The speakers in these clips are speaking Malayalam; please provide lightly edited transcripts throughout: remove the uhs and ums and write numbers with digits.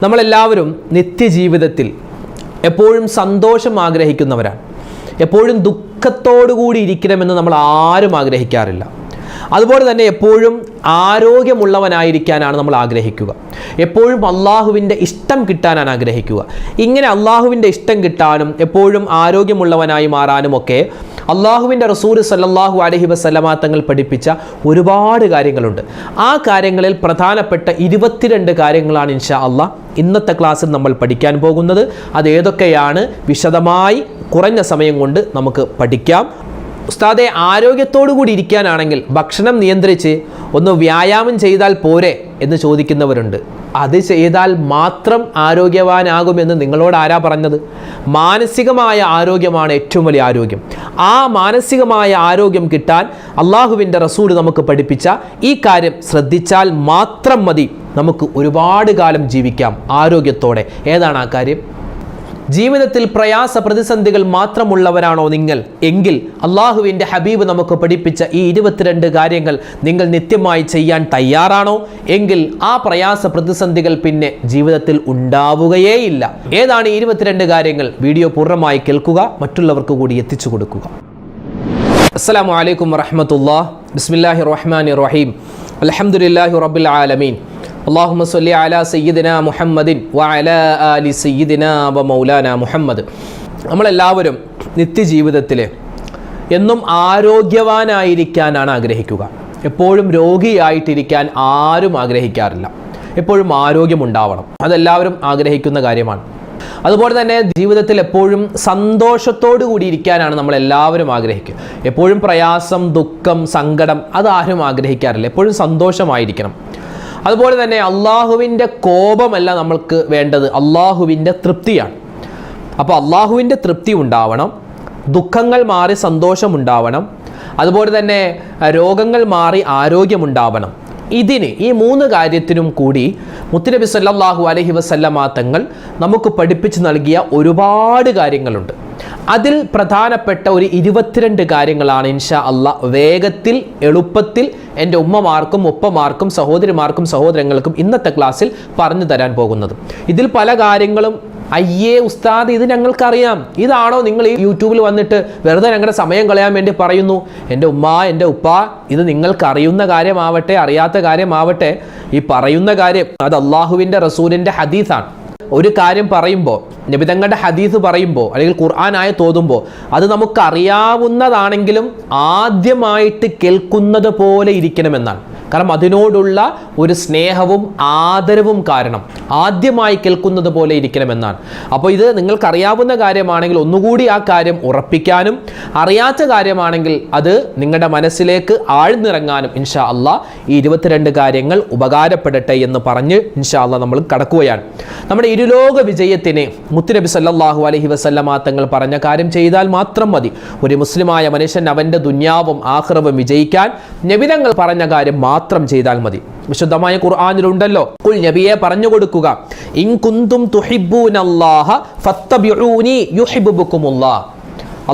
നമ്മളെല്ലാവരും നിത്യജീവിതത്തിൽ എപ്പോഴും സന്തോഷം ആഗ്രഹിക്കുന്നവരാണ്. എപ്പോഴും ദുഃഖത്തോടുകൂടി ഇരിക്കണമെന്ന് നമ്മൾ ആരും ആഗ്രഹിക്കാറില്ല. അതുപോലെ തന്നെ എപ്പോഴും ആരോഗ്യമുള്ളവനായിരിക്കാനാണ് നമ്മൾ ആഗ്രഹിക്കുക. എപ്പോഴും അള്ളാഹുവിൻ്റെ ഇഷ്ടം കിട്ടാനാണ് ആഗ്രഹിക്കുക. ഇങ്ങനെ അള്ളാഹുവിൻ്റെ ഇഷ്ടം കിട്ടാനും എപ്പോഴും ആരോഗ്യമുള്ളവനായി മാറാനുമൊക്കെ അള്ളാഹുവിൻ്റെ റസൂൽ സല്ലല്ലാഹു അലൈഹി വസല്ലമ തങ്ങൾ പഠിപ്പിച്ച ഒരുപാട് കാര്യങ്ങളുണ്ട്. ആ കാര്യങ്ങളിൽ പ്രധാനപ്പെട്ട 22 കാര്യങ്ങളാണ് ഇൻഷാ അള്ളാഹ് ഇന്നത്തെ ക്ലാസ്സിൽ നമ്മൾ പഠിക്കാൻ പോകുന്നത്. അത് ഏതൊക്കെയാണ് വിശദമായി കുറഞ്ഞ സമയം കൊണ്ട് നമുക്ക് പഠിക്കാം. ഉസ്താദെ, ആരോഗ്യത്തോടു കൂടി ഇരിക്കാനാണെങ്കിൽ ഭക്ഷണം നിയന്ത്രിച്ച് ഒന്ന് വ്യായാമം ചെയ്താൽ പോരെ എന്ന് ചോദിക്കുന്നവരുണ്ട്. അത് ചെയ്താൽ മാത്രം ആരോഗ്യവാനാകുമെന്ന് നിങ്ങളോട് ആരാ പറഞ്ഞത്? മാനസികമായ ആരോഗ്യമാണ് ഏറ്റവും വലിയ ആരോഗ്യം. ആ മാനസികമായ ആരോഗ്യം കിട്ടാൻ അള്ളാഹുവിൻ്റെ റസൂൽ നമുക്ക് പഠിപ്പിച്ച ഈ കാര്യം ശ്രദ്ധിച്ചാൽ മാത്രം മതി നമുക്ക് ഒരുപാട് കാലം ജീവിക്കാം ആരോഗ്യത്തോടെ. ഏതാണ് ആ കാര്യം? ജീവിതത്തിൽ പ്രയാസ പ്രതിസന്ധികൾ മാത്രമുള്ളവരാണോ നിങ്ങൾ എങ്കിൽ അള്ളാഹുവിൻ്റെ ഹബീബ് നമുക്ക് പഠിപ്പിച്ച ഈ 22 കാര്യങ്ങൾ നിങ്ങൾ നിത്യമായി ചെയ്യാൻ തയ്യാറാണോ എങ്കിൽ ആ പ്രയാസ പ്രതിസന്ധികൾ പിന്നെ ജീവിതത്തിൽ ഉണ്ടാവുകയേയില്ല. ഏതാണ് 22 കാര്യങ്ങൾ? വീഡിയോ പൂർണ്ണമായി കേൾക്കുക, മറ്റുള്ളവർക്ക് കൂടി എത്തിച്ചു കൊടുക്കുക. അസ്സലാമു അലൈക്കും വറഹ്മത്തുള്ളാഹി. ബിസ്മില്ലാഹിർ റഹ്മാനിർ റഹീം. അൽഹംദുലില്ലാഹി റബ്ബിൽ ആലമീൻ. അല്ലാഹുമ്മ സ്വല്ലി അലാ സയ്യിദിനാ മുഹമ്മദിൻ വഅലാ ആലി സയ്യിദിനാ വമൗലാനാ മുഹമ്മദ്. നമ്മളെല്ലാവരും നിത്യജീവിതത്തിൽ എന്നും ആരോഗ്യവാനായിരിക്കാനാണ് ആഗ്രഹിക്കുക. എപ്പോഴും രോഗിയായിട്ടിരിക്കാൻ ആരും ആഗ്രഹിക്കാറില്ല. എപ്പോഴും ആരോഗ്യമുണ്ടാവണം, അതെല്ലാവരും ആഗ്രഹിക്കുന്ന കാര്യമാണ്. അതുപോലെ തന്നെ ജീവിതത്തിൽ എപ്പോഴും സന്തോഷത്തോടു കൂടി ഇരിക്കാനാണ് നമ്മളെല്ലാവരും ആഗ്രഹിക്കുക. എപ്പോഴും പ്രയാസം, ദുഃഖം, സങ്കടം അതാരും ആഗ്രഹിക്കാറില്ല. എപ്പോഴും സന്തോഷമായിരിക്കണം. അതുപോലെ തന്നെ അള്ളാഹുവിൻ്റെ കോപമല്ല നമ്മൾക്ക് വേണ്ടത്, അള്ളാഹുവിൻ്റെ തൃപ്തിയാണ്. അപ്പോൾ അള്ളാഹുവിൻ്റെ തൃപ്തി ഉണ്ടാവണം, ദുഃഖങ്ങൾ മാറി സന്തോഷമുണ്ടാവണം, അതുപോലെ തന്നെ രോഗങ്ങൾ മാറി ആരോഗ്യമുണ്ടാവണം. ഇതിന് ഈ 3 കാര്യത്തിനും കൂടി മുത്തുനബി സല്ലല്ലാഹു അലൈഹി വസല്ലമ തങ്ങൾ നമുക്ക് പഠിപ്പിച്ച് നൽകിയ ഒരുപാട് കാര്യങ്ങളുണ്ട്. അതിൽ പ്രധാനപ്പെട്ട ഒരു 22 കാര്യങ്ങളാണ് ഇൻഷാ അള്ളാഹ് വേഗത്തിൽ എളുപ്പത്തിൽ എൻ്റെ ഉമ്മമാർക്കും ഉപ്പമാർക്കും സഹോദരിമാർക്കും സഹോദരങ്ങൾക്കും ഇന്നത്തെ ക്ലാസ്സിൽ പറഞ്ഞു തരാൻ പോകുന്നത്. ഇതിൽ പല കാര്യങ്ങളും അയ്യേ ഉസ്താദ് ഇത് ഞങ്ങൾക്കറിയാം, ഇതാണോ നിങ്ങൾ ഈ യൂട്യൂബിൽ വന്നിട്ട് വെറുതെ ഞങ്ങളുടെ സമയം കളയാൻ വേണ്ടി പറയുന്നു? എൻ്റെ ഉമ്മ, എൻ്റെ ഉപ്പ, ഇത് നിങ്ങൾക്ക് അറിയുന്ന കാര്യമാവട്ടെ അറിയാത്ത കാര്യമാവട്ടെ, ഈ പറയുന്ന കാര്യം അത് അള്ളാഹുവിൻ്റെ റസൂലിൻ്റെ ഹദീസാണ്. ഒരു കാര്യം പറയുമ്പോൾ, നബി തങ്ങളുടെ ഹദീസ് പറയുമ്പോൾ അല്ലെങ്കിൽ ഖുർആൻ ആയത്ത് ഓതുമ്പോൾ അത് നമുക്കറിയാവുന്നതാണെങ്കിലും ആദ്യമായിട്ട് കേൾക്കുന്നത് പോലെ ഇരിക്കണമെന്നാണ്. കാരണം അതിനോടുള്ള ഒരു സ്നേഹവും ആദരവും കാരണം ആദ്യമായി കേൾക്കുന്നത് പോലെ ഇരിക്കണമെന്നാണ്. അപ്പോൾ ഇത് നിങ്ങൾക്കറിയാവുന്ന കാര്യമാണെങ്കിൽ ഒന്നുകൂടി ആ കാര്യം ഉറപ്പിക്കാനും, അറിയാത്ത കാര്യമാണെങ്കിൽ അത് നിങ്ങളുടെ മനസ്സിലേക്ക് ആഴ്ന്നിറങ്ങാനും ഇൻഷാ അള്ളാഹ് ഈ 22 കാര്യങ്ങൾ ഉപകാരപ്പെടട്ടെ എന്ന് പറഞ്ഞ് ഇൻഷാ അള്ളാഹ് നമ്മൾ കടക്കുകയാണ്. നമ്മുടെ ഇരുലോക വിജയത്തിന് മുത്തുനബി സല്ലല്ലാഹു അലൈഹി വസല്ലമ തങ്ങൾ പറഞ്ഞ കാര്യം ചെയ്താൽ മാത്രം മതി. ഒരു മുസ്ലിമായ മനുഷ്യൻ അവൻ്റെ ദുനിയാവും ആഖിറവും വിജയിക്കാൻ നബി തങ്ങൾ പറഞ്ഞ കാര്യം മാത്രം ചെയ്താൽ മതി. വിശുദ്ധമായ ഖുർആനിലുണ്ടല്ലോ, ഖുൽ നബിയെ പറഞ്ഞു കൊടുക്കുക, ഇൻ കുന്തും തുഹിബ്ബൂനല്ലാഹ ഫത്തബിഊനി യുഹിബ്ബുകുമുല്ലാഹ്.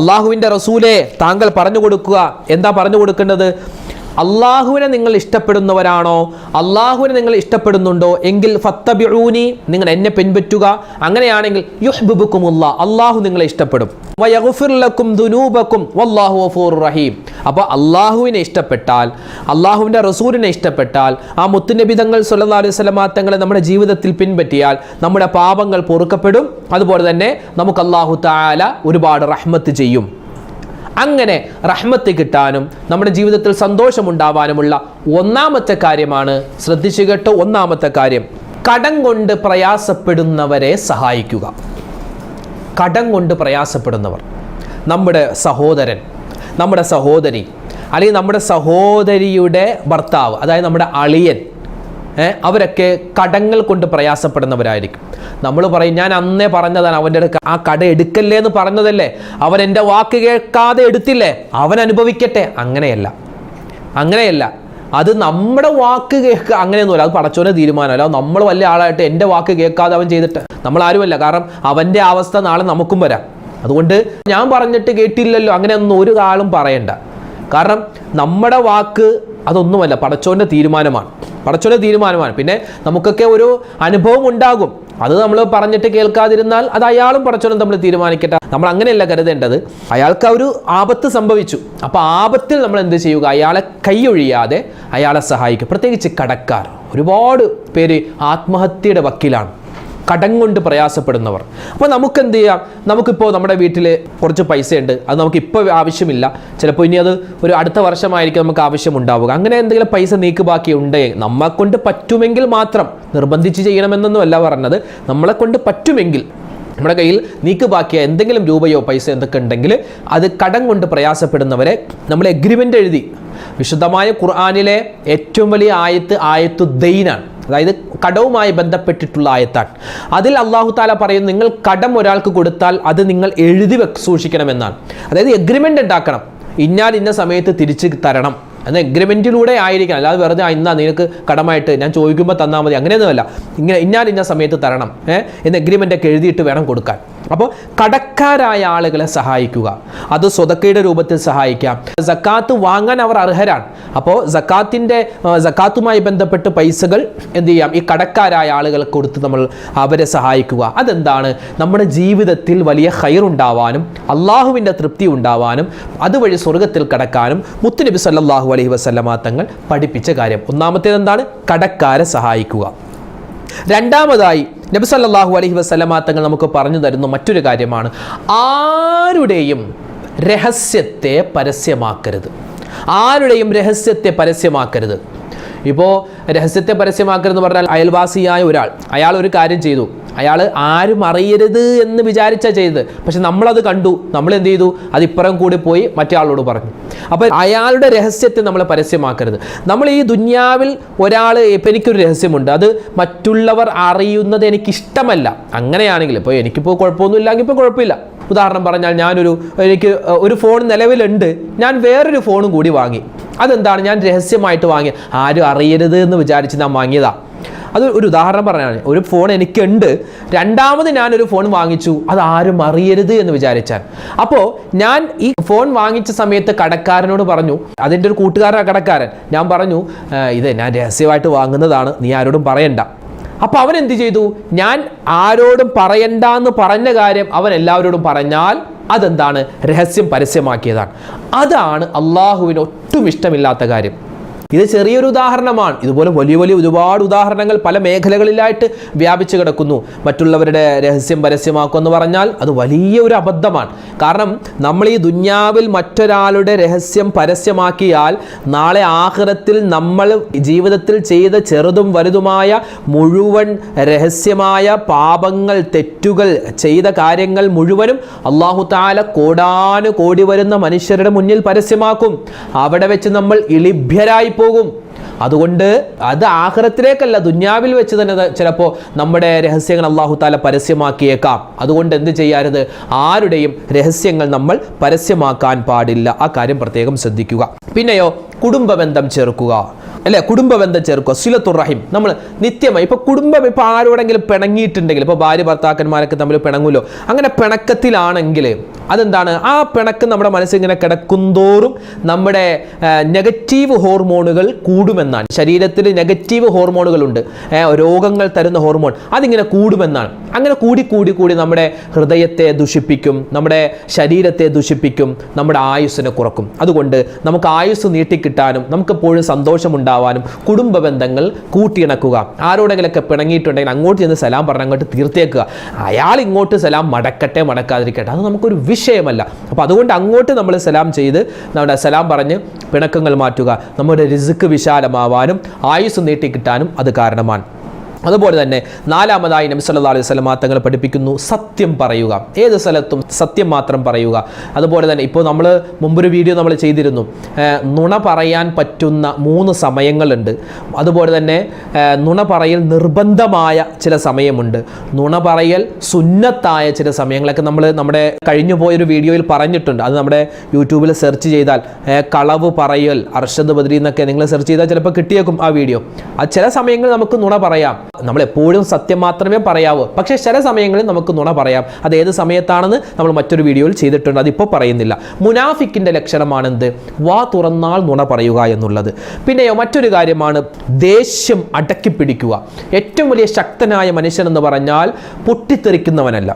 അല്ലാഹുവിൻ്റെ റസൂലേ താങ്കൾ പറഞ്ഞു കൊടുക്കുക. എന്താ പറഞ്ഞു കൊടുക്കേണ്ടത്? അള്ളാഹുവിനെ നിങ്ങൾ ഇഷ്ടപ്പെടുന്നവരാണോ, അള്ളാഹുവിനെ നിങ്ങൾ ഇഷ്ടപ്പെടുന്നുണ്ടോ എങ്കിൽ ഫത്തബിഊനി, നിങ്ങൾ എന്നെ പിൻപറ്റുക. അങ്ങനെയാണെങ്കിൽ യുഹിബ്ബുകുമുല്ലാഹ്, അള്ളാഹു നിങ്ങളെ ഇഷ്ടപ്പെടും. വയഗ്ഫിർ ലക്കും ദുനൂബക്കും വല്ലാഹു ഗഫൂറുർ റഹീം. അപ്പോൾ അള്ളാഹുവിനെ ഇഷ്ടപ്പെട്ടാൽ, അള്ളാഹുവിൻ്റെ റസൂലിനെ ഇഷ്ടപ്പെട്ടാൽ, ആ മുത്തുനബി തങ്ങൾ സല്ലല്ലാഹു അലൈഹി വസല്ലമ തങ്ങളെ നമ്മുടെ ജീവിതത്തിൽ പിൻപറ്റിയാൽ നമ്മുടെ പാപങ്ങൾ പൊറുക്കപ്പെടും. അതുപോലെ തന്നെ നമുക്ക് അല്ലാഹു തആല ഒരുപാട് റഹ്മത്ത് ചെയ്യും. അങ്ങനെ റഹ്മത്ത് കിട്ടാനും നമ്മുടെ ജീവിതത്തിൽ സന്തോഷമുണ്ടാവാനുമുള്ള ഒന്നാമത്തെ കാര്യമാണ്, ശ്രദ്ധിച്ചു കേട്ടോ, ഒന്നാമത്തെ കാര്യം കടം കൊണ്ട് പ്രയാസപ്പെടുന്നവരെ സഹായിക്കുക. കടം കൊണ്ട് പ്രയാസപ്പെടുന്നവർ, നമ്മുടെ സഹോദരൻ, നമ്മുടെ സഹോദരി, അല്ലെങ്കിൽ നമ്മുടെ സഹോദരിയുടെ ഭർത്താവ്, അതായത് നമ്മുടെ അളിയൻ, അവരൊക്കെ കടങ്ങൾ കൊണ്ട് പ്രയാസപ്പെടുന്നവരായിരിക്കും. നമ്മൾ പറയും, ഞാൻ അന്നേ പറഞ്ഞതാണ് അവൻ്റെ ആ കട എടുക്കല്ലേ എന്ന് പറഞ്ഞതല്ലേ, അവൻ എൻ്റെ വാക്ക് കേൾക്കാതെ എടുത്തില്ലേ, അവൻ അനുഭവിക്കട്ടെ. അങ്ങനെയല്ല. അത് നമ്മുടെ വാക്ക് കേൾക്കുക അങ്ങനെയൊന്നുമല്ല, അത് പടച്ചോനെ തീരുമാനമല്ല. നമ്മൾ വലിയ ആളായിട്ട് എൻ്റെ വാക്ക് കേൾക്കാതെ അവൻ ചെയ്തിട്ട് നമ്മൾ ആരുമല്ല. കാരണം അവൻ്റെ അവസ്ഥ നാളെ നമുക്കും വരാം. അതുകൊണ്ട് ഞാൻ പറഞ്ഞിട്ട് കേട്ടില്ലല്ലോ അങ്ങനെയൊന്നും ഒരു ആളും പറയണ്ട. കാരണം നമ്മുടെ വാക്ക് അതൊന്നുമല്ല, പടച്ചോൻ്റെ തീരുമാനമാണ്. പിന്നെ നമുക്കൊക്കെ ഒരു അനുഭവം ഉണ്ടാകും. അത് നമ്മൾ പറഞ്ഞിട്ട് കേൾക്കാതിരുന്നാൽ അത് അയാളും പടച്ചവനും നമ്മൾ തീരുമാനിക്കട്ടെ. നമ്മൾ അങ്ങനെയല്ല കരുതേണ്ടത്. അയാൾക്ക് ഒരു ആപത്ത് സംഭവിച്ചു, അപ്പോൾ ആപത്തിൽ നമ്മൾ എന്ത് ചെയ്യുക? അയാളെ കൈയൊഴിയാതെ അയാളെ സഹായിക്കുക. പ്രത്യേകിച്ച് കടക്കാർ, ഒരുപാട് പേര് ആത്മഹത്യയുടെ വക്കിലാണ്, കടം കൊണ്ട് പ്രയാസപ്പെടുന്നവർ. അപ്പോൾ നമുക്ക് എന്ത് ചെയ്യാം? നമുക്കിപ്പോൾ നമ്മുടെ വീട്ടിൽ കുറച്ച് പൈസ ഉണ്ട്, അത് നമുക്കിപ്പോൾ ആവശ്യമില്ല, ചിലപ്പോൾ ഇനി അത് ഒരു അടുത്ത വർഷമായിരിക്കും നമുക്ക് ആവശ്യമുണ്ടാവുക. അങ്ങനെ എന്തെങ്കിലും പൈസ നീക്ക് ബാക്കി ഉണ്ടെങ്കിൽ നമ്മളെ കൊണ്ട് പറ്റുമെങ്കിൽ മാത്രം, നിർബന്ധിച്ച് ചെയ്യണമെന്നൊന്നുമല്ല പറഞ്ഞത്, നമ്മളെ കൊണ്ട് പറ്റുമെങ്കിൽ നമ്മുടെ കയ്യിൽ നീക്ക് ബാക്കിയ എന്തെങ്കിലും രൂപയോ പൈസ എന്തൊക്കെ ഉണ്ടെങ്കിൽ അത് കടം കൊണ്ട് പ്രയാസപ്പെടുന്നവരെ നമ്മൾ എഗ്രിമെൻ്റ് എഴുതി. വിശുദ്ധമായ ഖുർആനിലെ ഏറ്റവും വലിയ ആയത്ത് ദൈനാണ്, അതായത് കടവുമായി ബന്ധപ്പെട്ടിട്ടുള്ള ആയത്താണ്. അതിൽ അല്ലാഹു തആല പറയുന്നു, നിങ്ങൾ കടം ഒരാൾക്ക് കൊടുത്താൽ അത് നിങ്ങൾ എഴുതി സൂക്ഷിക്കണമെന്നാണ്. അതായത് എഗ്രിമെൻ്റ് ഉണ്ടാക്കണം, ഇന്ന സമയത്ത് തിരിച്ച് തരണം എന്ന എഗ്രിമെൻറ്റിലൂടെ ആയിരിക്കണം. അല്ലാതെ വെറുതെ ഇന്നാ നിനക്ക് കടമായിട്ട് ഞാൻ ചോദിക്കുമ്പോൾ തന്നാൽ മതി, അങ്ങനെയൊന്നുമല്ല. ഇങ്ങനെ ഇന്ന സമയത്ത് തരണം എന്ന് എഗ്രിമെൻ്റൊക്കെ എഴുതിയിട്ട് വേണം കൊടുക്കാൻ. അപ്പോൾ കടക്കാരായ ആളുകളെ സഹായിക്കുക, അത് സ്വതക്കയുടെ രൂപത്തിൽ സഹായിക്കാം. സക്കാത്ത് വാങ്ങാൻ അവർ അർഹരാണ്. അപ്പോൾ സക്കാത്തുമായി ബന്ധപ്പെട്ട് പൈസകൾ എന്ത് ചെയ്യാം? ഈ കടക്കാരായ ആളുകൾക്ക് കൊടുത്ത് നമ്മൾ അവരെ സഹായിക്കുക. അതെന്താണ്? നമ്മുടെ ജീവിതത്തിൽ വലിയ ഖൈറുണ്ടാവാനും അള്ളാഹുവിൻ്റെ തൃപ്തി ഉണ്ടാവാനും അതുവഴി സ്വർഗത്തിൽ കടക്കാനും മുത്തുനബി സല്ലല്ലാഹു അലൈഹി വസല്ലമ തങ്ങൾ പഠിപ്പിച്ച കാര്യം. ഒന്നാമത്തേത് എന്താണ്? കടക്കാരെ സഹായിക്കുക. രണ്ടാമതായി നബി സല്ലല്ലാഹു അലൈഹി വസല്ലമ തങ്ങൾ നമുക്ക് പറഞ്ഞു തരുന്ന മറ്റൊരു കാര്യമാണ്, ആരുടെയും രഹസ്യത്തെ പരസ്യമാക്കരുത്. ആരുടെയും രഹസ്യത്തെ പരസ്യമാക്കരുത്. ഇപ്പോൾ രഹസ്യത്തെ പരസ്യമാക്കരുതെന്ന് പറഞ്ഞാൽ, അയൽവാസിയായ ഒരാൾ അയാൾ ഒരു കാര്യം ചെയ്തു, അയാൾ ആരും അറിയരുത് എന്ന് വിചാരിച്ചാൽ ചെയ്തത്, പക്ഷെ നമ്മളത് കണ്ടു, നമ്മൾ എന്ത് ചെയ്തു? അത് ഇപ്പുറം കൂടി പോയി മറ്റേ ആളോട് പറഞ്ഞു. അപ്പോൾ അയാളുടെ രഹസ്യത്തെ നമ്മൾ പരസ്യമാക്കരുത്. നമ്മൾ ഈ ദുന്യാവിൽ ഒരാൾ, ഇപ്പം എനിക്കൊരു രഹസ്യമുണ്ട്, അത് മറ്റുള്ളവർ അറിയുന്നത് എനിക്കിഷ്ടമല്ല. അങ്ങനെയാണെങ്കിൽ ഇപ്പോൾ എനിക്കിപ്പോൾ കുഴപ്പമൊന്നുമില്ലെങ്കിൽ ഇപ്പോൾ കുഴപ്പമില്ല. ഉദാഹരണം പറഞ്ഞാൽ, എനിക്ക് ഒരു ഫോൺ നിലവിലുണ്ട്, ഞാൻ വേറൊരു ഫോണും കൂടി വാങ്ങി. അതെന്താണ്? ഞാൻ രഹസ്യമായിട്ട് വാങ്ങി, ആരും അറിയരുത് എന്ന് വിചാരിച്ച് ഞാൻ വാങ്ങിയതാണ്. അത് ഒരു ഉദാഹരണം പറഞ്ഞാണ്. ഒരു ഫോൺ എനിക്കുണ്ട്, രണ്ടാമത് ഞാനൊരു ഫോൺ വാങ്ങിച്ചു, അത് ആരും അറിയരുത് എന്ന് വിചാരിച്ചാൽ. അപ്പോൾ ഞാൻ ഈ ഫോൺ വാങ്ങിച്ച സമയത്ത് കടക്കാരനോട് പറഞ്ഞു, അതിൻ്റെ ഒരു കൂട്ടുകാരനാണ് കടക്കാരൻ, ഞാൻ പറഞ്ഞു, ഇത് ഞാൻ രഹസ്യമായിട്ട് വാങ്ങുന്നതാണ്, നീ ആരോടും പറയണ്ട. അപ്പോൾ അവൻ എന്ത് ചെയ്തു? ഞാൻ ആരോടും പറയണ്ട എന്ന് പറഞ്ഞ കാര്യം അവൻ എല്ലാവരോടും പറഞ്ഞാൽ അതെന്താണ്? രഹസ്യം പരസ്യമാക്കിയതാണ്. അതാണ് അള്ളാഹുവിന് ഒട്ടും ഇഷ്ടമില്ലാത്ത കാര്യം. ഇത് ചെറിയൊരു ഉദാഹരണമാണ്. ഇതുപോലെ വലിയ ഒരുപാട് ഉദാഹരണങ്ങൾ പല മേഖലകളിലായിട്ട് വ്യാപിച്ചു കിടക്കുന്നു. മറ്റുള്ളവരുടെ രഹസ്യം പരസ്യമാക്കുക എന്ന് പറഞ്ഞാൽ അത് വലിയ ഒരു അബദ്ധമാണ്. കാരണം നമ്മൾ ഈ ദുന്യാവിൽ മറ്റൊരാളുടെ രഹസ്യം പരസ്യമാക്കിയാൽ നാളെ ആഖിറത്തിൽ നമ്മൾ ജീവിതത്തിൽ ചെയ്ത ചെറുതും വലുതുമായ മുഴുവൻ രഹസ്യമായ പാപങ്ങൾ, തെറ്റുകൾ, ചെയ്ത കാര്യങ്ങൾ മുഴുവനും അല്ലാഹു തആല കോടാനുകോടി വരുന്ന മനുഷ്യരുടെ മുന്നിൽ പരസ്യമാക്കും. അവിടെ വെച്ച് നമ്മൾ ഇളിഭ്യരായി പോകും. അതുകൊണ്ട് അത് ആഖിറത്തിലേക്കല്ല, ദുന്യാവിൽ വെച്ച് തന്നെ ചിലപ്പോൾ നമ്മുടെ രഹസ്യങ്ങൾ അല്ലാഹു തആല പരസ്യമാക്കിയേക്കാം. അതുകൊണ്ട് എന്ത് ചെയ്യരുത്? ആരുടെയും രഹസ്യങ്ങൾ നമ്മൾ പരസ്യമാക്കാൻ പാടില്ല. ആ കാര്യം പ്രത്യേകം ശ്രദ്ധിക്കുക. പിന്നെയോ, കുടുംബബന്ധം ചേർക്കുക, അല്ലേ? കുടുംബബന്ധം ചേർക്കുക, സിലത്തുർ റഹിം. നമ്മൾ നിത്യമായി ഇപ്പോൾ കുടുംബം, ഇപ്പോൾ ആരോടെങ്കിലും പിണങ്ങിയിട്ടുണ്ടെങ്കിൽ, ഇപ്പോൾ ഭാര്യ ഭർത്താക്കന്മാരൊക്കെ തമ്മിൽ പിണങ്ങുമല്ലോ, അങ്ങനെ പിണക്കത്തിലാണെങ്കിൽ അതെന്താണ്? ആ പിണക്കം നമ്മുടെ മനസ്സിങ്ങനെ കിടക്കുന്തോറും നമ്മുടെ നെഗറ്റീവ് ഹോർമോണുകൾ കൂടുമെന്നാണ്. ശരീരത്തിൽ നെഗറ്റീവ് ഹോർമോണുകളുണ്ട്, രോഗങ്ങൾ തരുന്ന ഹോർമോൺ, അതിങ്ങനെ കൂടുമെന്നാണ്. അങ്ങനെ കൂടി നമ്മുടെ ഹൃദയത്തെ ദുഷിപ്പിക്കും, നമ്മുടെ ശരീരത്തെ ദുഷിപ്പിക്കും, നമ്മുടെ ആയുസ്സിനെ കുറക്കും. അതുകൊണ്ട് നമുക്ക് ആയുസ് നീട്ടിക്കിട്ടാനും നമുക്കെപ്പോഴും സന്തോഷമുണ്ടാവാനും കുടുംബ ബന്ധങ്ങൾ കൂട്ടിയിണക്കുക. ആരോടെങ്കിലൊക്കെ പിണങ്ങിയിട്ടുണ്ടെങ്കിൽ അങ്ങോട്ട് ചെന്ന് സലാം പറഞ്ഞ് അങ്ങോട്ട് തീർത്തേക്കുക. അയാൾ ഇങ്ങോട്ട് സലാം മടക്കട്ടെ മടക്കാതിരിക്കട്ടെ, അത് നമുക്കൊരു വിഷയമല്ല. അപ്പോൾ അതുകൊണ്ട് അങ്ങോട്ട് നമ്മൾ സലാം ചെയ്ത് നമ്മുടെ സലാം പറഞ്ഞ് പിണക്കങ്ങൾ മാറ്റുക. നമ്മുടെ റിസ്ക് വിശാലമാവാനും ആയുസ് നീട്ടിക്കിട്ടാനും അത് കാരണമാണ്. അതുപോലെ തന്നെ നാലാമതായി നബി സല്ലല്ലാഹു അലൈഹി വസല്ലം തങ്ങൾ പഠിപ്പിക്കുന്നു, സത്യം പറയുക. ഏത് സ്ഥലത്തും സത്യം മാത്രം പറയുക. അതുപോലെ തന്നെ ഇപ്പോൾ നമ്മൾ മുമ്പൊരു വീഡിയോ നമ്മൾ ചെയ്തിരുന്നു, നുണ പറയാൻ പറ്റുന്ന 3 സമയങ്ങളുണ്ട്. അതുപോലെ തന്നെ നുണ പറയൽ നിർബന്ധമായ ചില സമയമുണ്ട്, നുണ പറയൽ സുന്നത്തായ ചില സമയങ്ങളൊക്കെ നമ്മൾ നമ്മുടെ കഴിഞ്ഞു പോയൊരു വീഡിയോയിൽ പറഞ്ഞിട്ടുണ്ട്. അത് നമ്മുടെ യൂട്യൂബിൽ സെർച്ച് ചെയ്താൽ കളവ് പറയൽ അർഷദ് ബദ്രി എന്നൊക്കെ നിങ്ങൾ സെർച്ച് ചെയ്താൽ ചിലപ്പോൾ കിട്ടിയേക്കും ആ വീഡിയോ. അത് ചില സമയങ്ങളിൽ നമുക്ക് നുണ പറയാം. നമ്മളെപ്പോഴും സത്യം മാത്രമേ പറയാവൂ, പക്ഷേ ചില സമയങ്ങളിൽ നമുക്ക് നുണ പറയാം. അത് ഏത് സമയത്താണെന്ന് നമ്മൾ മറ്റൊരു വീഡിയോയിൽ ചെയ്തിട്ടുണ്ട്, അതിപ്പോൾ പറയുന്നില്ല. മുനാഫിക്കിൻ്റെ ലക്ഷണമാണെന്ത്? വാ തുറന്നാൽ നുണ പറയുക എന്നുള്ളത്. പിന്നെയോ മറ്റൊരു കാര്യമാണ് ദേഷ്യം അടക്കി പിടിക്കുക. ഏറ്റവും വലിയ ശക്തനായ മനുഷ്യൻ എന്ന് പറഞ്ഞാൽ പൊട്ടിത്തെറിക്കുന്നവനല്ല.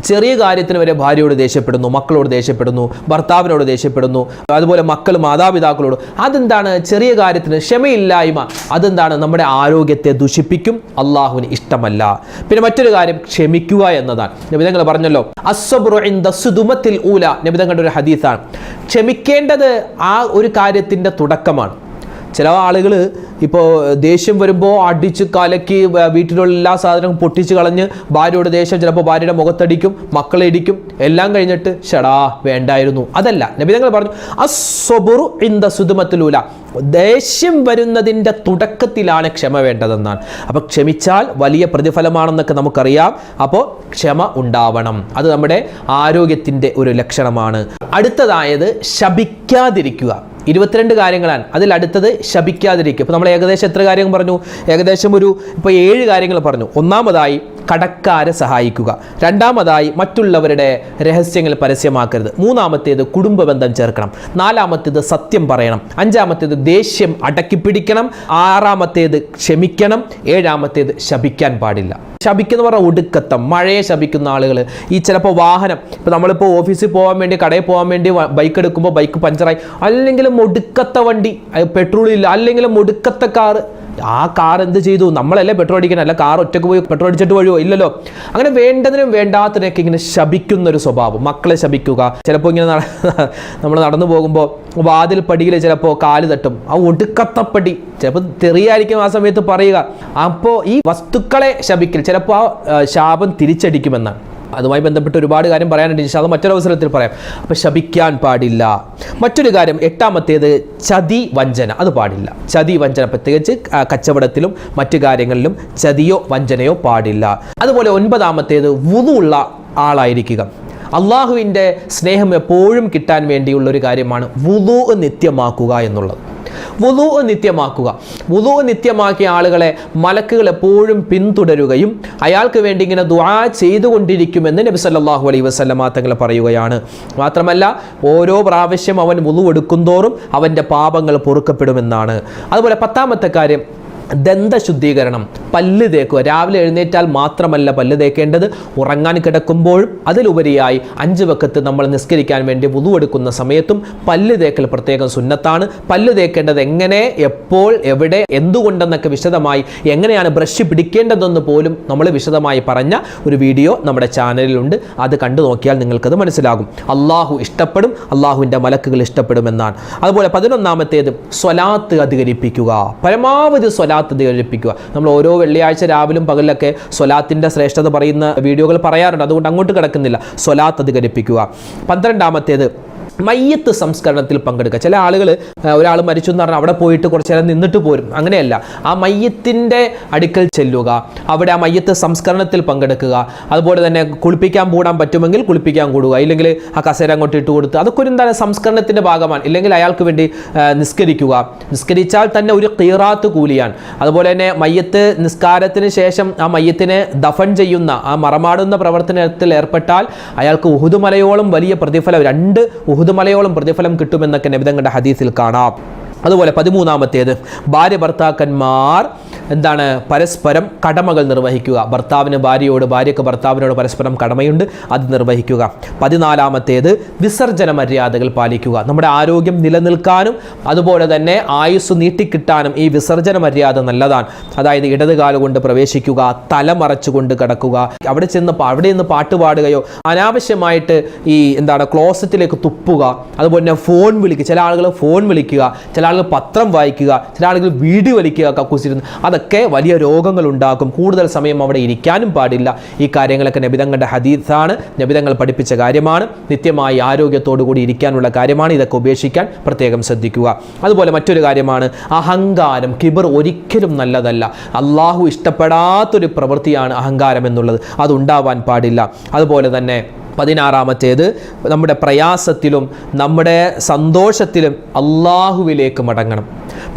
ചെറിയ കാര്യത്തിന് വരെ ഭാര്യയോട് ദേഷ്യപ്പെടുന്നു, മക്കളോട് ദേഷ്യപ്പെടുന്നു, ഭർത്താവിനോട് ദേഷ്യപ്പെടുന്നു, അതുപോലെ മക്കൾ മാതാപിതാക്കളോട്. അതെന്താണ്? ചെറിയ കാര്യത്തിന് ക്ഷമയില്ലായ്മ. അതെന്താണ്? നമ്മുടെ ആരോഗ്യത്തെ ദുഷിപ്പിക്കും, അള്ളാഹുവിന് ഇഷ്ടമല്ല. പിന്നെ മറ്റൊരു കാര്യം ക്ഷമിക്കുക എന്നതാണ്. നബി തങ്ങൾ പറഞ്ഞല്ലോ, അസ്സബ്റു ഇൻദ സുദുമത്തിൽ ഊല. നബി തങ്ങളുടെ ഒരു ഹദീസാണ്. ക്ഷമിക്കേണ്ടത് ആ ഒരു കാര്യത്തിൻ്റെ തുടക്കമാണ്. ചില ആളുകൾ ഇപ്പോൾ ദേഷ്യം വരുമ്പോൾ അടിച്ച് കലക്കി വീട്ടിലുള്ള എല്ലാ സാധനവും പൊട്ടിച്ച് കളഞ്ഞ് ഭാര്യയോട് ദേഷ്യം, ചിലപ്പോൾ ഭാര്യയുടെ മുഖത്തടിക്കും, മക്കളെ ഇടിക്കും, എല്ലാം കഴിഞ്ഞിട്ട് ഷടാ വേണ്ടായിരുന്നു. അതല്ല, നബി തങ്ങൾ പറഞ്ഞു അസ്സബ്റു ഇൻദ സുദുമത്തിൽ ഊല. ദേഷ്യം വരുന്നതിൻ്റെ തുടക്കത്തിലാണ് ക്ഷമ വേണ്ടതെന്നാണ്. അപ്പോൾ ക്ഷമിച്ചാൽ വലിയ പ്രതിഫലമാണെന്നൊക്കെ നമുക്കറിയാം. അപ്പോൾ ക്ഷമ ഉണ്ടാവണം, അത് നമ്മുടെ ആരോഗ്യത്തിൻ്റെ ഒരു ലക്ഷണമാണ്. അടുത്തതായത് ശപിക്കാതിരിക്കുക. 22 കാര്യങ്ങളാണ്. അതിൽ അടുത്തത് ശപിക്കാതിരിക്കുക. ഇപ്പോൾ നമ്മൾ ഏകദേശം എത്ര കാര്യങ്ങൾ പറഞ്ഞു? ഏകദേശം ഇപ്പോൾ 7 കാര്യങ്ങൾ പറഞ്ഞു. ഒന്നാമതായി കടക്കാരെ സഹായിക്കുക. രണ്ടാമതായി മറ്റുള്ളവരുടെ രഹസ്യങ്ങൾ പരസ്യമാക്കരുത്. മൂന്നാമത്തേത് കുടുംബ ബന്ധം ചേർക്കണം. നാലാമത്തേത് സത്യം പറയണം. അഞ്ചാമത്തേത് ദേഷ്യം അടക്കിപ്പിടിക്കണം. ആറാമത്തേത് ക്ഷമിക്കണം. ഏഴാമത്തേത് ശപിക്കാൻ പാടില്ല. ശപിക്കുന്ന പറഞ്ഞാൽ ഒടുക്കത്തം, മഴയെ ശപിക്കുന്ന ആളുകൾ. ഈ ചിലപ്പോൾ വാഹനം, ഇപ്പോൾ നമ്മളിപ്പോൾ ഓഫീസിൽ പോകാൻ വേണ്ടി, കടയിൽ പോകാൻ വേണ്ടി ബൈക്ക് എടുക്കുമ്പോൾ ബൈക്ക് പഞ്ചറായി, അല്ലെങ്കിലും ഒടുക്കത്ത വണ്ടി, പെട്രോൾ ഇല്ല, അല്ലെങ്കിലും ഒടുക്കത്ത കാറ്. ആ കാർ എന്ത് ചെയ്തു? നമ്മളല്ലേ പെട്രോൾ അടിക്കണം, അല്ല കാർ ഒറ്റക്ക് പോയി പെട്രോൾ അടിച്ചിട്ട് വഴിയോ? ഇല്ലല്ലോ. അങ്ങനെ വേണ്ടതിനും വേണ്ടാത്തതിനൊക്കെ ഇങ്ങനെ ശപിക്കുന്നൊരു സ്വഭാവം. മക്കളെ ശപിക്കുക. ചിലപ്പോൾ ഇങ്ങനെ നമ്മൾ നടന്നു പോകുമ്പോൾ വാതിൽ പടിയിൽ ചിലപ്പോൾ കാല് തട്ടും, ആ ഒടുക്കത്തപ്പടി, ചിലപ്പോൾ തെറിയായിരിക്കും ആ സമയത്ത് പറയുക. അപ്പോൾ ഈ വസ്തുക്കളെ ശപിക്കൽ ചിലപ്പോൾ ആ ശാപം തിരിച്ചടിക്കുമെന്നാണ്. അതുമായി ബന്ധപ്പെട്ട് ഒരുപാട് കാര്യം പറയാനുണ്ട്, അത് മറ്റൊരു അവസരത്തിൽ പറയാം. അപ്പോൾ ശപിക്കാൻ പാടില്ല. മറ്റൊരു കാര്യം, എട്ടാമത്തേത് ചതി വഞ്ചന. അത് പാടില്ല. ചതി വഞ്ചന, പ്രത്യേകിച്ച് കച്ചവടത്തിലും മറ്റു കാര്യങ്ങളിലും ചതിയോ വഞ്ചനയോ പാടില്ല. അതുപോലെ 9ാമത്തേത് വുളൂഉള്ള ആളായിരിക്കുക. അള്ളാഹുവിൻ്റെ സ്നേഹം എപ്പോഴും കിട്ടാൻ വേണ്ടിയുള്ള ഒരു കാര്യമാണ് വുളൂഉ നിത്യമാക്കുക എന്നുള്ളത്. വുളൂഉ നിത്യമാക്കുക. വുളൂഉ നിത്യമാക്കിയ ആളുകളെ മലക്കുകൾ എപ്പോഴും പിന്തുടരുകയും അയാൾക്ക് വേണ്ടി ഇങ്ങനെ ദുആ ചെയ്തുകൊണ്ടിരിക്കുമെന്ന് നബി സല്ലല്ലാഹു അലൈഹി വസല്ലമ തങ്ങൾ പറയുകയാണ്. മാത്രമല്ല ഓരോ പ്രാവശ്യം അവൻ വുളൂഉ എടുക്കുന്തോറും അവൻ്റെ പാപങ്ങൾ പൊറുക്കപ്പെടുമെന്നാണ്. അതുപോലെ 10ാമത്തെ കാര്യം ദന്തശുദ്ധീകരണം. പല്ല് തേക്കുക. രാവിലെ എഴുന്നേറ്റാൽ മാത്രമല്ല പല്ല് തേക്കേണ്ടത്, ഉറങ്ങാൻ കിടക്കുമ്പോഴും അതിലുപരിയായി 5 വഖത്ത് നമ്മൾ നിസ്കരിക്കാൻ വേണ്ടി വുളു എടുക്കുന്ന സമയത്തും പല്ല് തേക്കൽ പ്രത്യേകം സുന്നത്താണ്. പല്ല് തേക്കേണ്ടത് എങ്ങനെ, എപ്പോൾ, എവിടെ, എന്തുകൊണ്ടെന്നൊക്കെ വിശദമായി, എങ്ങനെയാണ് ബ്രഷ് പിടിക്കേണ്ടതെന്ന് പോലും നമ്മൾ വിശദമായി പറഞ്ഞ ഒരു വീഡിയോ നമ്മുടെ ചാനലിലുണ്ട്. അത് കണ്ടു നോക്കിയാൽ നിങ്ങൾക്കത് മനസ്സിലാകും. അള്ളാഹു ഇഷ്ടപ്പെടും, അള്ളാഹുവിൻ്റെ മലക്കുകൾ ഇഷ്ടപ്പെടുമെന്നാണ്. അതുപോലെ 11ാമത്തേത് സ്വലാത്ത് അധികരിപ്പിക്കുക. പരമാവധി സ്വലാത്ത് അധികരിപ്പിക്കുക. നമ്മൾ ഓരോ വെള്ളിയാഴ്ച രാവിലും പകലിലൊക്കെ സ്വലാത്തിൻ്റെ ശ്രേഷ്ഠത പറയുന്ന വീഡിയോകൾ പറയാറുണ്ട്, അതുകൊണ്ട് അങ്ങോട്ട് കിടക്കുന്നില്ല. സ്വലാത്ത് അധികരിപ്പിക്കുക. 12ാമത്തേത് മയ്യത്ത് സംസ്കരണത്തിൽ പങ്കെടുക്കുക. ചില ആളുകൾ ഒരാൾ മരിച്ചു എന്ന് പറഞ്ഞാൽ അവിടെ പോയിട്ട് കുറച്ച് നേരം നിന്നിട്ട് പോരും. അങ്ങനെയല്ല, ആ മയ്യത്തിൻ്റെ അടുക്കൽ ചെല്ലുക, അവിടെ ആ മയ്യത്ത് സംസ്കരണത്തിൽ പങ്കെടുക്കുക. അതുപോലെ തന്നെ കുളിപ്പിക്കാൻ കൂടാൻ പറ്റുമെങ്കിൽ കുളിപ്പിക്കാൻ കൂടുക, ഇല്ലെങ്കിൽ ആ കസേര അങ്ങോട്ട് ഇട്ട് കൊടുത്ത്, അതൊക്കെ ഒരു എന്താണ് സംസ്കരണത്തിൻ്റെ ഭാഗമാണ്. ഇല്ലെങ്കിൽ അയാൾക്ക് വേണ്ടി നിസ്കരിക്കുക. നിസ്കരിച്ചാൽ തന്നെ ഒരു ഖീറാത്ത് കൂലിയാണ്. അതുപോലെ തന്നെ മയ്യത്ത് നിസ്കാരത്തിന് ശേഷം ആ മയ്യത്തിനെ ദഫൻ ചെയ്യുന്ന, ആ മറമാടുന്ന പ്രവർത്തനത്തിൽ ഏർപ്പെട്ടാൽ അയാൾക്ക് ഉഹുദ് മലയോളം വലിയ പ്രതിഫലം, 2 ഉഹുദ് മലയോളം പ്രതിഫലം കിട്ടുമെന്നൊക്കെ നബി തങ്ങളുടെ ഹദീസിൽ കാണാം. അതുപോലെ 13ാമത്തേത് ഭാര്യ ഭർത്താക്കന്മാർ എന്താണ് പരസ്പരം കടമകൾ നിർവഹിക്കുക. ഭർത്താവിന് ഭാര്യയോട്, ഭാര്യയ്ക്ക് ഭർത്താവിനോട് പരസ്പരം കടമയുണ്ട്, അത് നിർവഹിക്കുക. 14ാമത്തേത് വിസർജന മര്യാദകൾ പാലിക്കുക. നമ്മുടെ ആരോഗ്യം നിലനിൽക്കാനും അതുപോലെ തന്നെ ആയുസ് നീട്ടിക്കിട്ടാനും ഈ വിസർജന മര്യാദ നല്ലതാണ്. അതായത് ഇടത് കാലുകൊണ്ട് പ്രവേശിക്കുക, തല മറച്ചുകൊണ്ട് കിടക്കുക, അവിടെ നിന്ന് പാട്ട് പാടുകയോ അനാവശ്യമായിട്ട് ഈ ക്ലോസറ്റിലേക്ക് തുപ്പുക. അതുപോലെ തന്നെ ഫോൺ വിളിക്കുക. ചില ആളുകൾ ഫോൺ വിളിക്കുക, ചില ആളുകൾ പത്രം വായിക്കുക, ചില ആളുകൾ വീഡിയോ വലിക്കുക കക്കൂസിരുന്ന്. അതൊക്കെ വലിയ രോഗങ്ങൾ ഉണ്ടാക്കും. കൂടുതൽ സമയം അവിടെ ഇരിക്കാനും പാടില്ല. ഈ കാര്യങ്ങളൊക്കെ നബിതങ്ങളുടെ ഹദീസാണ്, നബിതങ്ങൾ പഠിപ്പിച്ച കാര്യമാണ്. നിത്യമായി ആരോഗ്യത്തോടു കൂടി ഇരിക്കാനുള്ള കാര്യമാണ്. ഇതൊക്കെ ഉപേക്ഷിക്കാൻ പ്രത്യേകം ശ്രദ്ധിക്കുക. അതുപോലെ മറ്റൊരു കാര്യമാണ് അഹങ്കാരം, കിബർ ഒരിക്കലും നല്ലതല്ല. അള്ളാഹു ഇഷ്ടപ്പെടാത്തൊരു പ്രവൃത്തിയാണ് അഹങ്കാരം എന്നുള്ളത്. അതുണ്ടാവാൻ പാടില്ല. അതുപോലെ തന്നെ 16ാമത്തേത് നമ്മുടെ പ്രയാസത്തിലും നമ്മുടെ സന്തോഷത്തിലും അള്ളാഹുവിലേക്ക് മടങ്ങണം.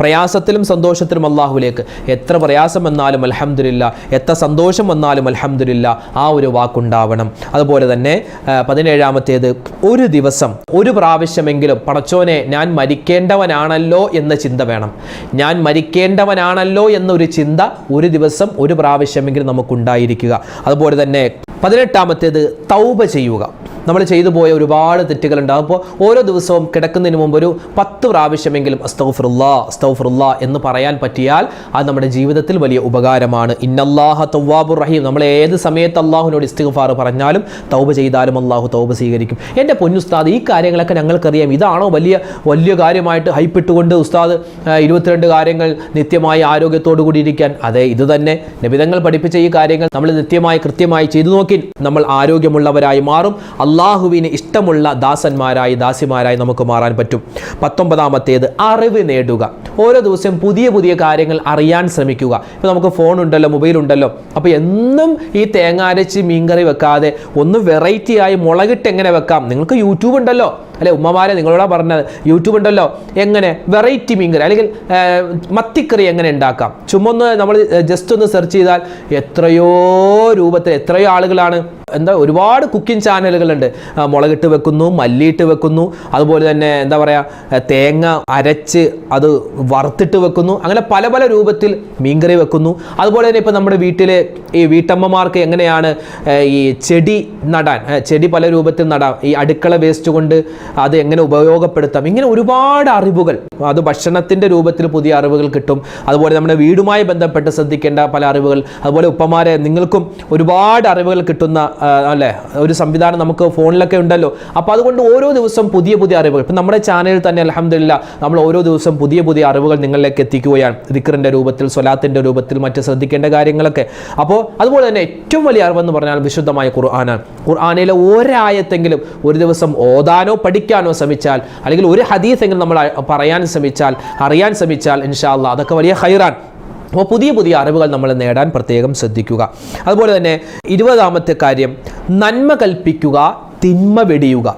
പ്രയാസത്തിലും സന്തോഷത്തിലും അള്ളാഹുവിലേക്ക്. എത്ര പ്രയാസം വന്നാലും അൽഹംദുലില്ലാ, എത്ര സന്തോഷം വന്നാലും അൽഹംദുലില്ലാ, ആ ഒരു വാക്കുണ്ടാവണം. അതുപോലെ തന്നെ 17-ാമത്തേത്, ഒരു ദിവസം ഒരു പ്രാവശ്യമെങ്കിലും പടച്ചോനെ ഞാൻ മരിക്കേണ്ടവനാണല്ലോ എന്ന ചിന്ത വേണം. ഞാൻ മരിക്കേണ്ടവനാണല്ലോ എന്നൊരു ചിന്ത ഒരു ദിവസം ഒരു പ്രാവശ്യമെങ്കിലും നമുക്കുണ്ടായിരിക്കുക. അതുപോലെ തന്നെ 18-ാമത്തേത്, തൗബ ചെയ്യുക. നമ്മൾ ചെയ്തു പോയ ഒരുപാട് തെറ്റുകളുണ്ട്. അപ്പോൾ ഓരോ ദിവസവും കിടക്കുന്നതിന് മുമ്പ് ഒരു 10 പ്രാവശ്യമെങ്കിലും അസ്തഗ്ഫിറുല്ലാ അസ്തഗ്ഫിറുല്ലാ എന്ന് പറയാൻ പറ്റിയാൽ അത് നമ്മുടെ ജീവിതത്തിൽ വലിയ ഉപകാരമാണ്. ഇന്നല്ലാഹ തവ്വാബുർ റഹീം. നമ്മൾ ഏത് സമയത്ത് അള്ളാഹുവിനോട് ഇസ്തിഗ്ഫാർ പറഞ്ഞാലും തൗബ ചെയ്താലും അള്ളാഹു തൗബ സ്വീകരിക്കും. എൻ്റെ പൊന്നുസ്താദ്, ഈ കാര്യങ്ങളൊക്കെ ഞങ്ങൾക്കറിയാം, ഇതാണോ വലിയ കാര്യമായിട്ട് ഹൈപ്പിട്ടുകൊണ്ട് ഉസ്താദ് 22 കാര്യങ്ങൾ നിത്യമായി ആരോഗ്യത്തോടു കൂടി ഇരിക്കാൻ? അതെ, ഇത് തന്നെ നബിതങ്ങൾ പഠിപ്പിച്ച ഈ കാര്യങ്ങൾ നമ്മൾ നിത്യമായി കൃത്യമായി ചെയ്തു നോക്കി നമ്മൾ ആരോഗ്യമുള്ളവരായി മാറും. അള്ളാഹുവിന് ഇഷ്ടമുള്ള ദാസന്മാരായി ദാസിമാരായി നമുക്ക് മാറാൻ പറ്റും. 19-ാമത്തേത്, അറിവ് നേടുക. ഓരോ ദിവസവും പുതിയ പുതിയ കാര്യങ്ങൾ അറിയാൻ ശ്രമിക്കുക. ഇപ്പോൾ നമുക്ക് ഫോൺ ഉണ്ടല്ലോ, മൊബൈൽ ഉണ്ടല്ലോ. അപ്പോൾ എന്നും ഈ തേങ്ങ അരച്ച് മീൻകറി വെക്കാതെ ഒന്ന് വെറൈറ്റി ആയി മുളകിട്ട് എങ്ങനെ വെക്കാം? നിങ്ങൾക്ക് യൂട്യൂബ് ഉണ്ടല്ലോ അല്ലെ ഉമ്മമാരെ, നിങ്ങളോടാ പറഞ്ഞത്, യൂട്യൂബ് ഉണ്ടല്ലോ, എങ്ങനെ വെറൈറ്റി മീൻകറി അല്ലെങ്കിൽ മത്തിക്കറി എങ്ങനെ ഉണ്ടാക്കാം? ചുമന്ന് നമ്മൾ ജസ്റ്റ് ഒന്ന് സെർച്ച് ചെയ്താൽ എത്രയോ രൂപത്തിൽ എത്രയോ ആളുകളാണ് ഒരുപാട് കുക്കിംഗ് ചാനലുകളുണ്ട്. മുളകിട്ട് വെക്കുന്നു, മല്ലിയിട്ട് വെക്കുന്നു, അതുപോലെ തന്നെ എന്താ പറയുക, തേങ്ങ അരച്ച് അത് വറുത്തിട്ട് വെക്കുന്നു, അങ്ങനെ പല പല രൂപത്തിൽ മീൻകറി വെക്കുന്നു. അതുപോലെ തന്നെ ഇപ്പോൾ നമ്മുടെ വീട്ടിലെ ഈ വീട്ടമ്മമാർക്ക് എങ്ങനെയാണ് ഈ ചെടി നടാൻ, ചെടി പല രൂപത്തിൽ നടാം, ഈ അടുക്കള വേസ്റ്റ് കൊണ്ട് അത് എങ്ങനെ ഉപയോഗപ്പെടുത്താം, ഇങ്ങനെ ഒരുപാട് അറിവുകൾ, അത് ഭക്ഷണത്തിൻ്റെ രൂപത്തിൽ പുതിയ അറിവുകൾ കിട്ടും. അതുപോലെ നമ്മുടെ വീടുമായി ബന്ധപ്പെട്ട് ശ്രദ്ധിക്കേണ്ട പല അറിവുകൾ. അതുപോലെ ഉപ്പമാരെ, നിങ്ങൾക്കും ഒരുപാട് അറിവുകൾ കിട്ടുന്ന അല്ലേ ഒരു സംവിധാനം നമുക്ക് ഫോണിലൊക്കെ ഉണ്ടല്ലോ. അപ്പോൾ അതുകൊണ്ട് ഓരോ ദിവസം പുതിയ പുതിയ അറിവുകൾ, ഇപ്പം നമ്മുടെ ചാനലിൽ തന്നെ അൽഹംദുലില്ലാ നമ്മൾ ഓരോ ദിവസം പുതിയ പുതിയ അറിവുകൾ നിങ്ങളിലേക്ക് എത്തിക്കുകയാണ്. ദിക്റിൻ്റെ രൂപത്തിൽ, സ്വലാത്തിൻ്റെ രൂപത്തിൽ, മറ്റ് ശ്രദ്ധിക്കേണ്ട കാര്യങ്ങളൊക്കെ. അപ്പോൾ അതുപോലെ തന്നെ ഏറ്റവും വലിയ അറിവെന്ന് പറഞ്ഞാൽ വിശുദ്ധമായ ഖുർആനാണ്. ഖുർആനിലെ ഒരായത്തെങ്കിലും ഒരു ദിവസം ഓതാനോ പഠിക്കാനോ ശ്രമിച്ചാൽ, അല്ലെങ്കിൽ ഒരു ഹദീസെങ്കിലും നമ്മൾ പറയാൻ ശ്രമിച്ചാൽ, അറിയാൻ ശ്രമിച്ചാൽ, ഇൻഷാ അല്ലാഹ് അതൊക്കെ വലിയ ഖൈറാൻ. അപ്പോൾ പുതിയ പുതിയ അറിവുകൾ നമ്മൾ നേടാൻ പ്രത്യേകം ശ്രദ്ധിക്കുക. അതുപോലെ തന്നെ 20-ാമത്തെ കാര്യം, നന്മ കൽപ്പിക്കുക, തിന്മ വെടിയുക.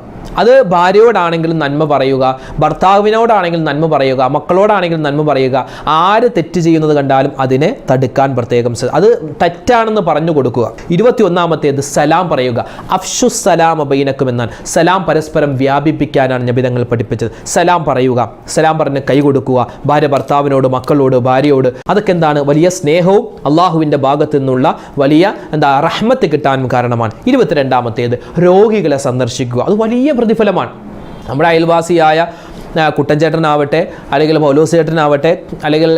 അത് ഭാര്യയോടാണെങ്കിലും നന്മ പറയുക, ഭർത്താവിനോടാണെങ്കിലും നന്മ പറയുക, മക്കളോടാണെങ്കിലും നന്മ പറയുക. ആര് തെറ്റ് ചെയ്യുന്നത് കണ്ടാലും അതിനെ തടുക്കാൻ പ്രത്യേകം അത് തെറ്റാണെന്ന് പറഞ്ഞു കൊടുക്കുക. 21-ാമത്തേത്, സലാം പറയുക. അഫ്ഷുസ് സലാം ബൈനക്കും എന്നാൽ സലാം പരസ്പരം വ്യാപിപ്പിക്കാനാണ് നബിതങ്ങൾ പഠിപ്പിച്ചത്. സലാം പറയുക, സലാം പറഞ്ഞ് കൈ കൊടുക്കുക. ഭാര്യ ഭർത്താവിനോട്, മക്കളോട്, ഭാര്യയോട്. അതൊക്കെ എന്താണ്? വലിയ സ്നേഹവും അള്ളാഹുവിൻ്റെ ഭാഗത്തു നിന്നുള്ള വലിയ റഹ്മത്ത് കിട്ടാനും കാരണമാണ്. 22-ാമത്തേത്, രോഗികളെ സന്ദർശിക്കുക. അത് വലിയ പ്രതിഫലമാണ്. നമ്മുടെ അയൽവാസിയായ കുട്ടൻചേട്ടനാവട്ടെ, അല്ലെങ്കിൽ പൗലോസ് ചേട്ടനാവട്ടെ, അല്ലെങ്കിൽ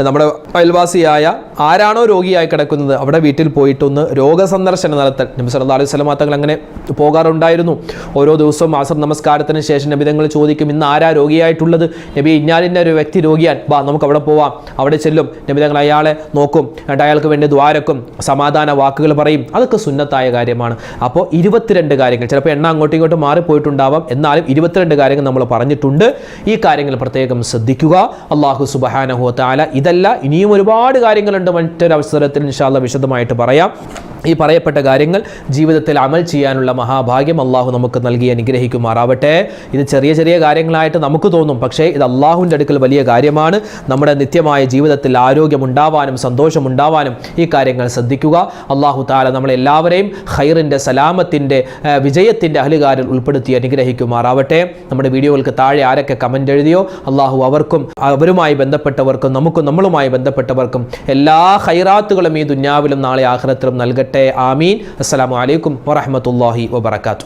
നമ്മുടെ അയൽവാസിയായ ആരാണോ രോഗിയായി കിടക്കുന്നത് അവിടെ വീട്ടിൽ പോയിട്ടൊന്ന് രോഗസന്ദർശനം നടത്താൻ നബി സല്ലല്ലാഹു അലൈഹി വസല്ലം തങ്ങൾ അങ്ങനെ പോകാറുണ്ടായിരുന്നു. ഓരോ ദിവസവും അസർ നമസ്കാരത്തിന് ശേഷം നബി തങ്ങൾ ചോദിക്കും, ഇന്ന് ആരാ രോഗിയായിട്ടുള്ളത്? നബി, ഇന്നാലിൻ്റെ ഒരു വ്യക്തി രോഗിയാൻ, ബാ നമുക്ക് അവിടെ പോവാം. അവിടെ ചെല്ലും. നബി തങ്ങൾ അയാളെ നോക്കും, എന്നിട്ട് അയാൾക്ക് വേണ്ടി ദ്വാരക്കും, സമാധാന വാക്കുകൾ പറയും. അതൊക്കെ സുന്നത്തായ കാര്യമാണ്. അപ്പോൾ 22 കാര്യങ്ങൾ, ചിലപ്പോൾ എണ്ണ അങ്ങോട്ടും ഇങ്ങോട്ടും മാറിപ്പോയിട്ടുണ്ടാവാം, എന്നാലും 22 കാര്യങ്ങൾ നമ്മൾ പറഞ്ഞിട്ടുണ്ട്. ഈ കാര്യങ്ങൾ പ്രത്യേകം ശ്രദ്ധിക്കുക. അല്ലാഹു സുബ്ഹാനഹു വ തആല ഇതല്ല ഇനിയും ഒരുപാട് കാര്യങ്ങളുണ്ട്, മറ്റൊരു അവസരത്തിൽ ഇൻഷാ അല്ലാഹ് വിശദമായിട്ട് പറയാം. ഈ പറയപ്പെട്ട കാര്യങ്ങൾ ജീവിതത്തിൽ അമൽ ചെയ്യാനുള്ള മഹാഭാഗ്യം അള്ളാഹു നമുക്ക് നൽകി അനുഗ്രഹിക്കുമാറാവട്ടെ. ഇത് ചെറിയ ചെറിയ കാര്യങ്ങളായിട്ട് നമുക്ക് തോന്നും, പക്ഷേ ഇത് അള്ളാഹുവിൻ്റെ അടുക്കൽ വലിയ കാര്യമാണ്. നമ്മുടെ നിത്യമായ ജീവിതത്തിൽ ആരോഗ്യമുണ്ടാവാനും സന്തോഷമുണ്ടാവാനും ഈ കാര്യങ്ങൾ ശ്രദ്ധിക്കുക. അള്ളാഹു തആല നമ്മളെല്ലാവരെയും ഖൈറിൻ്റെ, സലാമത്തിൻ്റെ, വിജയത്തിൻ്റെ അഹ്ലുകാരിൽ ഉൾപ്പെടുത്തി അനുഗ്രഹിക്കുമാറാവട്ടെ. നമ്മുടെ വീഡിയോകൾക്ക് താഴെ ആരൊക്കെ കമൻ്റ് എഴുതിയോ അള്ളാഹു അവർക്കും അവരുമായി ബന്ധപ്പെട്ടവർക്കും നമ്മളുമായി ബന്ധപ്പെട്ടവർക്കും എല്ലാ ഖൈറാത്തുകളും ഈ ദുനിയാവിലും നാളെ ആഖിറത്തിലും നൽകട്ടെ. ആമീൻ. അസ്സലാമു അലൈക്കും വറഹ്മത്തുള്ളാഹി വബറകാതുഹു.